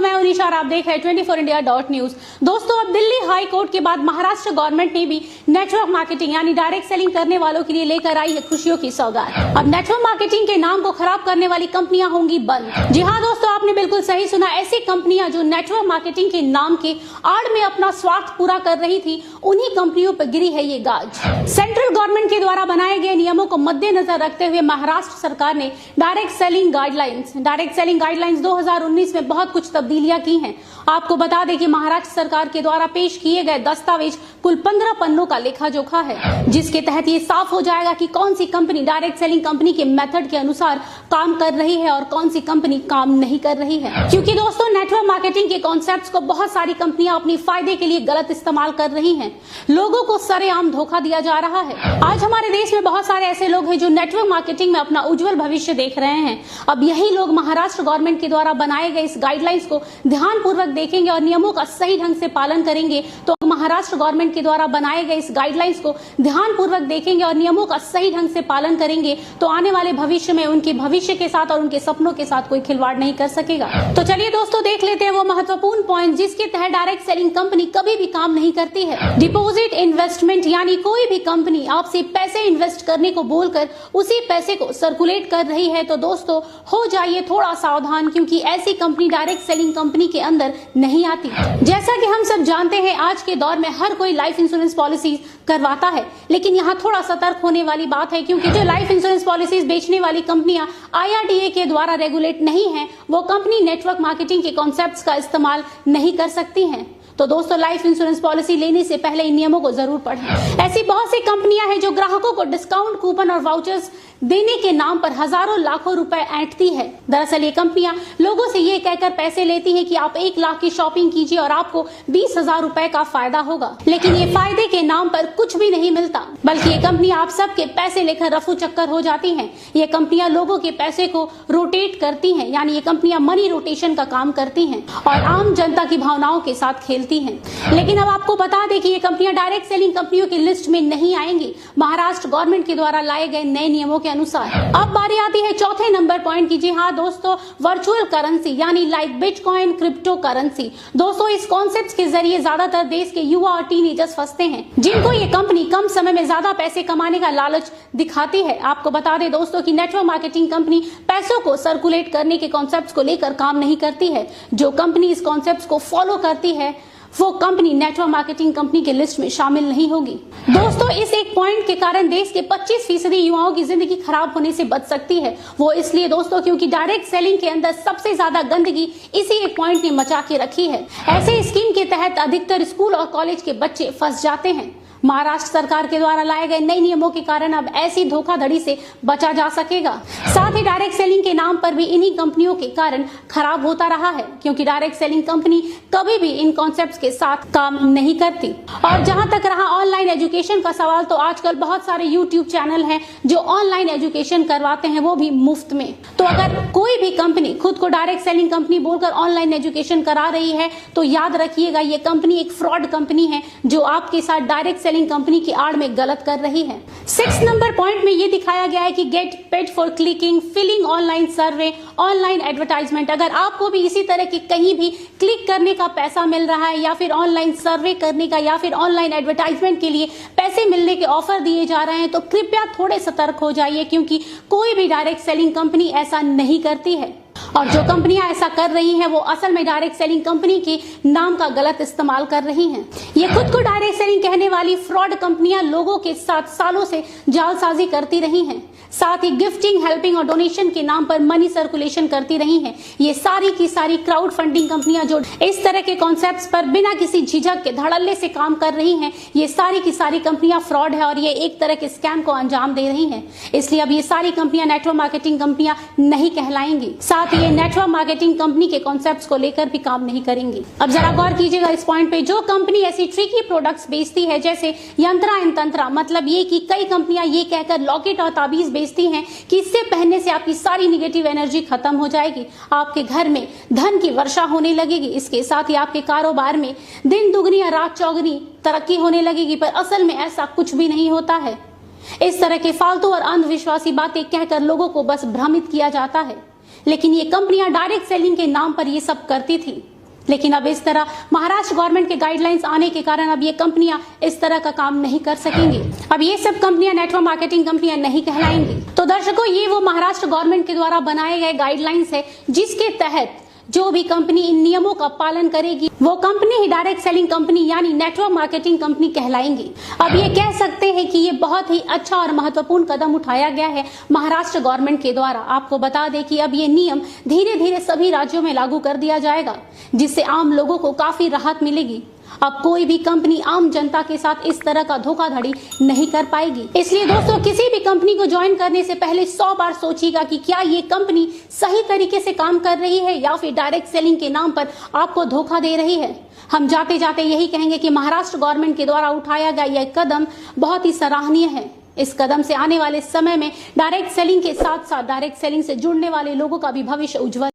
मैं हूं निशा और आप देख रहे हैं 24india.news। दोस्तों, अब दिल्ली हाई कोर्ट के बाद महाराष्ट्र गवर्नमेंट ने भी नेटवर्क मार्केटिंग यानी डायरेक्ट सेलिंग करने वालों के लिए लेकर आई है खुशियों की सौगात। अब नेटवर्क मार्केटिंग के नाम को खराब करने वाली कंपनियां होंगी बंद। जी हाँ दोस्तों, आपने बिल्कुल सही सुना। ऐसी कंपनियां जो नेटवर्क मार्केटिंग के नाम के आड़ में अपना स्वार्थ पूरा कर रही थी, उन्हीं कंपनियों पर गिरी है ये गाज। सेंट्रल गवर्नमेंट के द्वारा बनाए गए नियमों को मद्देनजर रखते हुए महाराष्ट्र सरकार ने डायरेक्ट सेलिंग गाइडलाइंस 2019 में बहुत कुछ तब्दीलियां की हैं। आपको बता दें कि महाराष्ट्र सरकार के द्वारा पेश किए गए दस्तावेज कुल 15 पन्नों का लेखा जोखा है, जिसके तहत ये साफ हो जाएगा कि कौन सी कंपनी डायरेक्ट सेलिंग कंपनी के मेथड के अनुसार काम कर रही है और कौन सी कंपनी काम नहीं कर रही है। क्योंकि दोस्तों, नेटवर्क मार्केटिंग के कॉन्सेप्ट्स को बहुत सारी कंपनियां अपनी फायदे के लिए गलत इस्तेमाल कर रही हैं। लोगों को सरेआम धोखा दिया जा रहा है। आज हमारे देश में बहुत सारे ऐसे लोग हैं जो नेटवर्क मार्केटिंग में अपना उज्जवल भविष्य देख रहे हैं। अब यही लोग महाराष्ट्र गवर्नमेंट के द्वारा बनाए गए इस गाइडलाइंस को ध्यानपूर्वक देखेंगे और नियमों का सही ढंग से पालन करेंगे तो महाराष्ट्र गवर्नमेंट के द्वारा बनाए गए इस गाइडलाइंस को ध्यानपूर्वक देखेंगे और नियमों का सही ढंग से पालन करेंगे तो आने वाले भविष्य में उनके भविष्य के साथ और उनके सपनों के साथ कोई खिलवाड़ नहीं कर सकेगा। तो चलिए दोस्तों, देख लेते हैं वो महत्वपूर्ण पॉइंट जिसके तहत डायरेक्ट सेलिंग कंपनी कभी भी काम नहीं करती है। डिपॉजिट इन्वेस्टमेंट यानी कोई भी कंपनी आपसे पैसे इन्वेस्ट करने को बोलकर उसी पैसे को सर्कुलेट कर रही है तो दोस्तों हो जाइए थोड़ा सावधान, क्योंकि ऐसी कंपनी डायरेक्ट सेलिंग कंपनी के अंदर नहीं आती। जैसा कि हम सब जानते हैं, आज के दौर में हर कोई लाइफ इंश्योरेंस पॉलिसी करवाता है, लेकिन यहाँ थोड़ा सतर्क होने वाली बात है, क्योंकि जो लाइफ इंश्योरेंस पॉलिसीज बेचने वाली कंपनियां IRDA के द्वारा रेगुलेट नहीं है, वो कंपनी नेटवर्क मार्केटिंग के कॉन्सेप्ट्स का इस्तेमाल नहीं कर सकती हैं। तो दोस्तों, लाइफ इंश्योरेंस पॉलिसी लेने से पहले इन नियमों को जरूर पढ़ें। ऐसी बहुत सी कंपनियां हैं जो ग्राहकों को डिस्काउंट कूपन और वाउचर्स देने के नाम पर हजारों लाखों रुपए ऐंठती है। दरअसल ये कंपनियां लोगों से ये कहकर पैसे लेती हैं कि आप 1 लाख की शॉपिंग कीजिए और आपको 20,000 रुपए का फायदा होगा, लेकिन ये फायदे के नाम पर कुछ भी नहीं मिलता, बल्कि ये कंपनियां आप सबके पैसे लेकर रफू चक्कर हो जाती हैं। ये कंपनियां लोगों के पैसे को रोटेट करती हैं, यानी ये कंपनियां मनी रोटेशन का काम करती हैं और आम जनता की भावनाओं के साथ खेलती हैं। लेकिन अब आपको बता दें कि ये कंपनियां डायरेक्ट सेलिंग कंपनियों की लिस्ट में नहीं आएंगी महाराष्ट्र गवर्नमेंट के द्वारा लाए गए नए नियमों के अनुसार। अब बारी आती है चौथे नंबर पॉइंट की। जी हाँ दोस्तों, वर्चुअल करेंसी यानी लाइक बिटकॉइन, क्रिप्टो करेंसी। दोस्तों, इस कॉन्सेप्ट के जरिए ज्यादातर देश के युवा और टीनेजर्स फंसते हैं, जिनको ये कंपनी कम समय में ज्यादा पैसे कमाने का लालच दिखाती है। आपको बता दें दोस्तों कि नेटवर्क मार्केटिंग कंपनी पैसों को सर्कुलेट करने के कॉन्सेप्ट को लेकर काम नहीं करती है। जो कंपनी इस कॉन्सेप्ट को फॉलो करती है वो कंपनी नेटवर्क मार्केटिंग कंपनी के लिस्ट में शामिल नहीं होगी। दोस्तों, इस एक पॉइंट के कारण देश के 25% युवाओं की जिंदगी खराब होने से बच सकती है। वो इसलिए दोस्तों क्योंकि डायरेक्ट सेलिंग के अंदर सबसे ज्यादा गंदगी इसी एक पॉइंट ने मचा के रखी है। ऐसे स्कीम के तहत अधिकतर स्कूल और कॉलेज के बच्चे फंस जाते हैं। महाराष्ट्र सरकार के द्वारा लाए गए नए नियमों के कारण अब ऐसी धोखाधड़ी से बचा जा सकेगा। साथ ही डायरेक्ट सेलिंग के नाम पर भी इन्हीं कंपनियों के कारण खराब होता रहा है, क्योंकि डायरेक्ट सेलिंग कंपनी कभी भी इन कॉन्सेप्ट्स के साथ काम नहीं करती। और जहां तक रहा ऑनलाइन एजुकेशन का सवाल, तो आजकल बहुत सारे यूट्यूब चैनल हैं जो ऑनलाइन एजुकेशन करवाते हैं, वो भी मुफ्त में। तो अगर कोई भी कंपनी खुद को डायरेक्ट सेलिंग कंपनी बोलकर ऑनलाइन एजुकेशन करा रही है तो याद रखिएगा, ये कंपनी एक फ्रॉड कंपनी है जो आपके साथ डायरेक्ट सेलिंग कंपनी की आड़ में गलत कर रही है। 6 नंबर पॉइंट में ये दिखाया गया है कि get paid for clicking, filling online survey, online advertisement. अगर आपको भी इसी तरह की कहीं भी क्लिक करने का पैसा मिल रहा है या फिर ऑनलाइन सर्वे करने का या फिर ऑनलाइन एडवर्टाइजमेंट के लिए पैसे मिलने के ऑफर दिए जा रहे हैं तो कृपया थोड़े सतर्क हो जाइए, क्योंकि कोई भी डायरेक्ट सेलिंग कंपनी ऐसा नहीं करती है। और जो कंपनियां ऐसा कर रही हैं वो असल में डायरेक्ट सेलिंग कंपनी के नाम का गलत इस्तेमाल कर रही हैं। ये खुद को डायरेक्ट सेलिंग कहने वाली फ्रॉड कंपनियां लोगों के साथ सालों से जालसाजी करती रही हैं। साथ ही गिफ्टिंग, हेल्पिंग और डोनेशन के नाम पर मनी सर्कुलेशन करती रही हैं। ये सारी की सारी क्राउड फंडिंग कंपनियां जो इस तरह के कॉन्सेप्ट्स पर बिना किसी झिझक के धड़ल्ले से काम कर रही हैं, ये सारी की सारी कंपनियां फ्रॉड है और ये एक तरह के स्कैम को अंजाम दे रही हैं। इसलिए अब ये सारी कंपनियां नेटवर्क मार्केटिंग कंपनियां नहीं कहलाएंगी। साथ ही ये नेटवर्क मार्केटिंग कंपनी के कॉन्सेप्ट्स को लेकर भी काम नहीं करेंगी। अब जरा गौर कीजिएगा इस पॉइंट पे, जो कंपनी ऐसी ट्रिकी प्रोडक्ट्स बेचती है जैसे यंत्रा एंड तंत्रा, मतलब ये कि कई कंपनियां ये कहकर लॉकेट और ताबीज बेचती हैं कि इससे पहनने से आपकी सारी निगेटिव एनर्जी खत्म हो जाएगी, आपके घर में धन की वर्षा होने लगेगी, इसके साथ ही आपके कारोबार में दिन दुगनी या रात चौगनी तरक्की होने लगेगी। पर असल में ऐसा कुछ भी नहीं होता है। इस तरह के फालतू और अंधविश्वासी बातें कहकर लोगों को बस भ्रमित किया जाता है। लेकिन ये कंपनियां डायरेक्ट सेलिंग के नाम पर ये सब करती थी। लेकिन अब इस तरह महाराष्ट्र गवर्नमेंट के गाइडलाइंस आने के कारण अब ये कंपनियां इस तरह का काम नहीं कर सकेंगी। अब ये सब कंपनियां नेटवर्क मार्केटिंग कंपनियां नहीं कहलाएंगी। तो दर्शकों, ये वो महाराष्ट्र गवर्नमेंट के द्वारा बनाए गए गाइडलाइंस है जिसके तहत जो भी कंपनी इन नियमों का पालन करेगी वो कंपनी ही डायरेक्ट सेलिंग कंपनी यानी नेटवर्क मार्केटिंग कंपनी कहलाएंगी। अब ये कह सकते हैं कि ये बहुत ही अच्छा और महत्वपूर्ण कदम उठाया गया है महाराष्ट्र गवर्नमेंट के द्वारा। आपको बता दें कि अब ये नियम धीरे धीरे सभी राज्यों में लागू कर दिया जाएगा, जिससे आम लोगों को काफी राहत मिलेगी। अब कोई भी कंपनी आम जनता के साथ इस तरह का धोखाधड़ी नहीं कर पाएगी। इसलिए दोस्तों, किसी भी कंपनी को ज्वाइन करने से पहले 100 बार सोचिएगा कि क्या ये कंपनी सही तरीके से काम कर रही है या फिर डायरेक्ट सेलिंग के नाम पर आपको धोखा दे रही है। हम जाते जाते यही कहेंगे कि महाराष्ट्र गवर्नमेंट के द्वारा उठाया गया यह कदम बहुत ही सराहनीय है। इस कदम से आने वाले समय में डायरेक्ट सेलिंग के साथ साथ डायरेक्ट सेलिंग से जुड़ने वाले लोगों का भी भविष्य उज्जवल